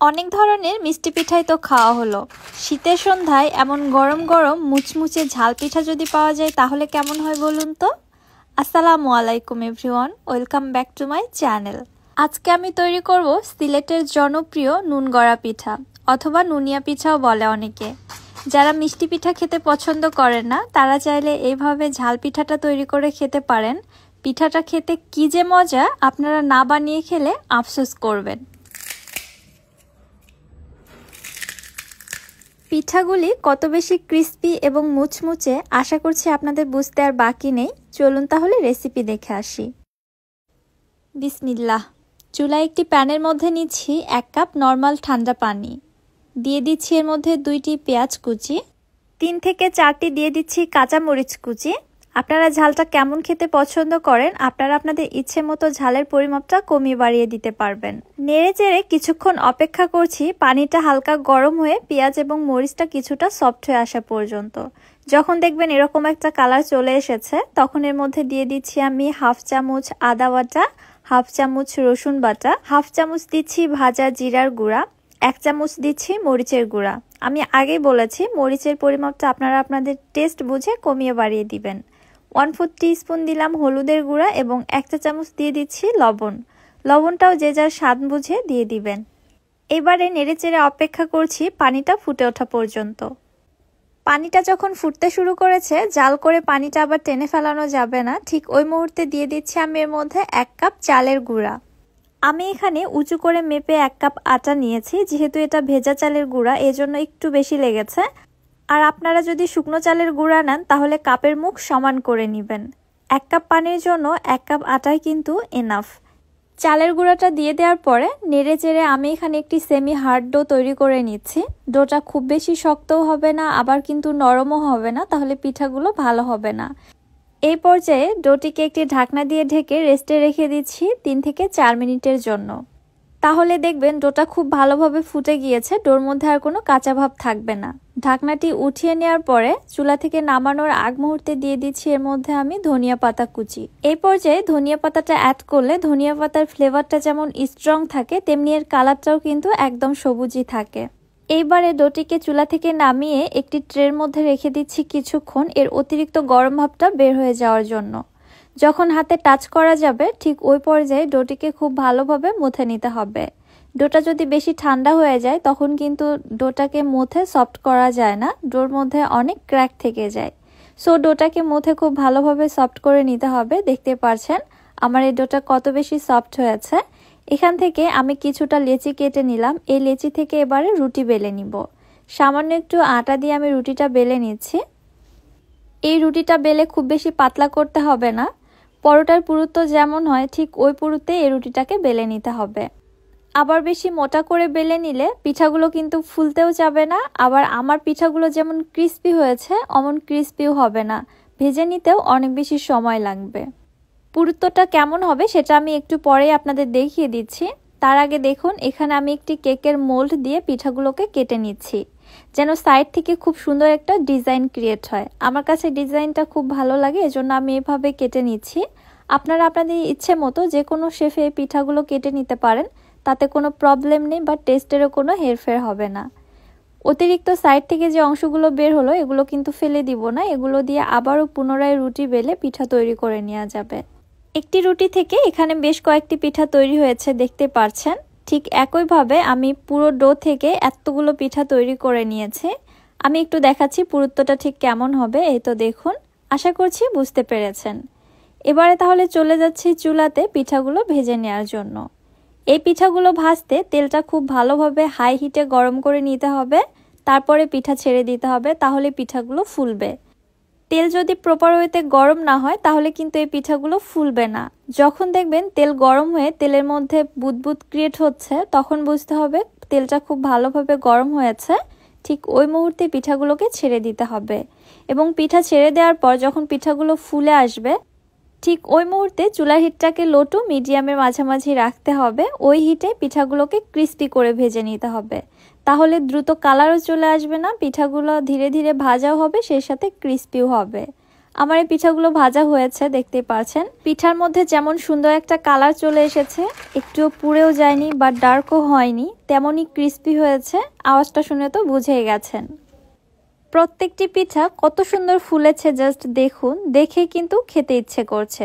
অনেক ধরনের মিষ্টি পিঠাই তো খাওয়া হলো। শীতের সন্ধ্যায় এমন গরম গরম মুচমুচে ঝাল পিঠা যদি পাওয়া যায় তাহলে কেমন হয় বলুন তো। আসসালামু আলাইকুম everyone, welcome back to my channel. আজকে আমি তৈরি করব সিলেটের জনপ্রিয় নুন গড়া পিঠা অথবা নুনিয়া পিঠাও বলে অনেকে। যারা মিষ্টি পিঠা খেতে পছন্দ করেন না তারা চাইলে এইভাবে ঝাল পিঠাটা তৈরি করে খেতে পারেন। পিঠাটা খেতে কি যে মজা, আপনারা না বানিয়ে খেলে আফসোস করবেন। পিঠাগুলি কত বেশি ক্রিস্পি এবং মুচমুচে আশা করছি আপনাদের বুঝতে আর বাকি নেই। চলুন তাহলে রেসিপি দেখে আসি। বিসমিল্লাহ। চুলায় একটি প্যানের মধ্যে নিচ্ছি 1 কাপ নর্মাল ঠান্ডা পানি, দিয়ে দিচ্ছি এর মধ্যে 2টি পেঁয়াজ কুচি, 3 থেকে 4টি দিয়ে দিচ্ছি কাঁচা মরিচ কুচি। আপনারা ঝালটা কেমন খেতে পছন্দ করেন আপনারা আপনাদের ইচ্ছে মতো ঝালের পরিমাপটা কমিয়ে বাড়িয়ে দিতে পারবেন। নেড়ে চেড়ে কিছুক্ষণ অপেক্ষা করছি পানিটা হালকা গরম হয়ে পেঁয়াজ এবং মরিচটা কিছুটা সফট হয়ে আসা পর্যন্ত। যখন দেখবেন এরকম একটা কালার চলে এসেছে তখন এর মধ্যে দিয়ে দিচ্ছি আমি 1/2 চামচ আদা বাটা, 1/2 চামচ রসুন বাটা, 1/2 চামচ দিচ্ছি ভাজা জিরার গুঁড়া, 1 চামচ দিচ্ছি মরিচের গুঁড়া। আমি আগেই বলেছি মরিচের পরিমাপটা আপনারা আপনাদের টেস্ট বুঝে কমিয়ে বাড়িয়ে দিবেন। 1/4 টিস্পুন দিলাম হলুদের গুঁড়া এবং 1 চা চামচ দিয়ে দিচ্ছি লবণ। লবণটাও যে যার স্বাদ বুঝে দিয়ে দিবেন। এবারে নেড়েচেড়ে অপেক্ষা করছি পানিটা ফুটে ওঠা পর্যন্ত। পানিটা যখন ফুটতে শুরু করেছে জাল করে পানিটা আবার টেনে ফেলানো যাবে না, ঠিক ওই মুহূর্তে দিয়ে দিচ্ছি আমি এর মধ্যে 1 কাপ চালের গুঁড়া। আমি এখানে উঁচু করে মেপে 1 কাপ আটা নিয়েছি, যেহেতু এটা ভেজা চালের গুঁড়া এজন্য একটু বেশি লেগেছে। আর আপনারা যদি শুকনো চালের গুঁড়া নেন তাহলে কাপের মুখ সমান করে নেবেন। 1 কাপ পানির জন্য 1 কাপ আটাই কিন্তু এনাফ। চালের গুঁড়াটা দিয়ে দেওয়ার পরে নেড়ে চেড়ে আমি এখানে একটি সেমি হার্ড ডো তৈরি করে নিচ্ছি। ডোটা খুব বেশি শক্তও হবে না আবার কিন্তু নরমও হবে না, তাহলে পিঠাগুলো ভালো হবে না। এই পর্যায়ে ডোটিকে একটি ঢাকনা দিয়ে ঢেকে রেস্টে রেখে দিচ্ছি 3 থেকে 4 মিনিটের জন্য। তাহলে দেখবেন ডোটা খুব ভালোভাবে ফুটে গিয়েছে, ডোর মধ্যে আর কোনো কাঁচা ভাব থাকবে না। ঢাকনাটি উঠিয়ে নেওয়ার পরে চুলা থেকে নামানোর আগ মুহূর্তে দিয়ে দিচ্ছি এর মধ্যে আমি ধনিয়া পাতা কুচি। এই পর্যায়ে ধনিয়া পাতাটা অ্যাড করলে ধনিয়া পাতার ফ্লেভারটা যেমন স্ট্রং থাকে তেমনি এর কালারটাও কিন্তু একদম সবুজই থাকে। এইবারে ডোটিকে চুলা থেকে নামিয়ে একটি ট্রের মধ্যে রেখে দিচ্ছি কিছুক্ষণ এর অতিরিক্ত গরম ভাবটা বের হয়ে যাওয়ার জন্য। যখন হাতে টাচ করা যাবে ঠিক ওই পর্যায়ে ডোটিকে খুব ভালোভাবে মুথে নিতে হবে। ডোটা যদি বেশি ঠান্ডা হয়ে যায় তখন কিন্তু ডোটাকে মুথে সফট করা যায় না, ডোর মধ্যে অনেক ক্র্যাক থেকে যায়। সো ডোটাকে মুথে খুব ভালোভাবে সফট করে নিতে হবে। দেখতে পাচ্ছেন আমার এই ডোটা কত বেশি সফট হয়েছে। এখান থেকে আমি কিছুটা লেচি কেটে নিলাম, এই লেচি থেকে এবারে রুটি বেলে নিব। সামান্য একটু আটা দিয়ে আমি রুটিটা বেলে নিচ্ছি। এই রুটিটা বেলে খুব বেশি পাতলা করতে হবে না, পরোটার পুরুত্ব যেমন হয় ঠিক ওই পুরুত্বে এই রুটিটাকে বেলে নিতে হবে। আবার বেশি মোটা করে বেলে নিলে পিঠাগুলো কিন্তু ফুলতেও যাবে না, আবার আমার পিঠাগুলো যেমন ক্রিস্পি হয়েছে অমন ক্রিস্পিও হবে না, ভেজে নিতেও অনেক বেশি সময় লাগবে। পুরুত্বটা কেমন হবে সেটা আমি একটু পরেই আপনাদের দেখিয়ে দিচ্ছি। তার আগে দেখুন এখানে আমি একটি কেকের মোল্ড দিয়ে পিঠাগুলোকে কেটে নিচ্ছি যেন সাইড থেকে খুব সুন্দর একটা ডিজাইন ক্রিয়েট হয়। আমার কাছে ডিজাইনটা খুব ভালো লাগে এজন্য আমি এভাবে কেটে নিচ্ছি। আপনারা আপনাদের ইচ্ছে মতো যে কোনো শেফে এই পিঠাগুলো কেটে নিতে পারেন, তাতে কোনো প্রবলেম নেই বা টেস্টেরও কোনো হেরফের হবে না। অতিরিক্ত সাইড থেকে যে অংশগুলো বের হলো এগুলো কিন্তু ফেলে দিব না, এগুলো দিয়ে আবারও পুনরায় রুটি বেলে পিঠা তৈরি করে নেওয়া যাবে। একটি রুটি থেকে এখানে বেশ কয়েকটি পিঠা তৈরি হয়েছে দেখতে পাচ্ছেন। ঠিক একইভাবে আমি পুরো ডো থেকে এতগুলো পিঠা তৈরি করে নিয়েছি। আমি একটু দেখাচ্ছি পুরুত্বটা ঠিক কেমন হবে। এই তো দেখুন, আশা করছি বুঝতে পেরেছেন। এবারে তাহলে চলে যাচ্ছি চুলাতে পিঠাগুলো ভেজে নেওয়ার জন্য। এই পিঠাগুলো ভাজতে তেলটা খুব ভালোভাবে হাই হিটে গরম করে নিতে হবে, তারপরে পিঠা ছেড়ে দিতে হবে, তাহলে পিঠাগুলো ফুলবে। তেল যদি প্রপার ওয়েতে গরম না হয় তাহলে কিন্তু এই পিঠাগুলো ফুলবে না। যখন দেখবেন তেল গরম হয়ে তেলের মধ্যে বুদবুদ ক্রিয়েট হচ্ছে তখন বুঝতে হবে তেলটা খুব ভালোভাবে গরম হয়েছে। ঠিক ওই মুহূর্তে পিঠাগুলোকে ছেড়ে দিতে হবে এবং পিঠা ছেড়ে দেওয়ার পর যখন পিঠাগুলো ফুলে আসবে ঠিক ওই মুহূর্তে চুলার হিটটাকে লো টু মিডিয়ামের মাঝামাঝি রাখতে হবে। ওই হিটে পিঠাগুলোকে ক্রিস্পি করে ভেজে নিতে হবে, তাহলে দ্রুত কালারও চলে আসবে না, পিঠাগুলো ধীরে ধীরে ভাজাও হবে সেই সাথে ক্রিস্পিও হবে। আমার এই পিঠাগুলো ভাজা হয়েছে, দেখতেই পাচ্ছেন। পিঠার মধ্যে যেমন সুন্দর একটা কালার চলে এসেছে, একটুও পুড়েও যায়নি বা ডার্কও হয়নি, তেমনই ক্রিস্পি হয়েছে। আওয়াজটা শুনে তো বুঝেই গেছেন। প্রত্যেকটি পিঠা কত সুন্দর ফুলেছে, জাস্ট দেখুন, দেখে কিন্তু খেতে ইচ্ছে করছে।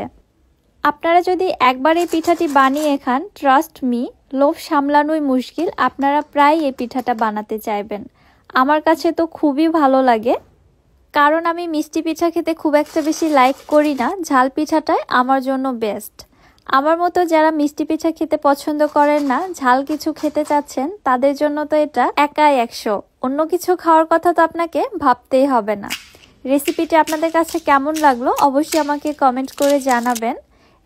আপনারা যদি একবার এই পিঠাটি বানিয়ে খান, ট্রাস্ট মি, লোভ সামলানোই মুশকিল, আপনারা প্রায় এই পিঠাটা বানাতে চাইবেন। আমার কাছে তো খুবই ভালো লাগে, কারণ আমি মিষ্টি পিঠা খেতে খুব একটা বেশি লাইক করি না। ঝাল পিঠাটাই আমার জন্য বেস্ট। আমার মতো যারা মিষ্টি পিঠা খেতে পছন্দ করেন না, ঝাল কিছু খেতে চাচ্ছেন, তাদের জন্য তো এটা একাই 100। অন্য কিছু খাওয়ার কথা তো আপনাকে ভাবতেই হবে না। রেসিপিটি আপনাদের কাছে কেমন লাগলো অবশ্যই আমাকে কমেন্ট করে জানাবেন।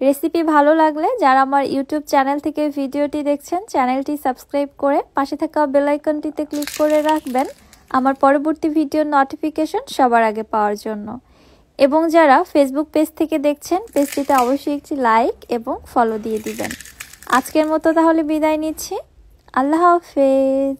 রেসিপি ভালো লাগলে যারা আমার ইউটিউব চ্যানেল থেকে ভিডিওটি দেখছেন, চ্যানেলটি সাবস্ক্রাইব করে পাশে থাকা বেল আইকনটিতে ক্লিক করে রাখবেন আমার পরবর্তী ভিডিওর নোটিফিকেশন সবার আগে পাওয়ার জন্য। এবং যারা ফেসবুক পেজ থেকে দেখছেন, পেজটিতে অবশ্যই একটি লাইক এবং ফলো দিয়ে দিবেন। আজকের মতো তাহলে বিদায় নিচ্ছি। আল্লাহ হাফেজ।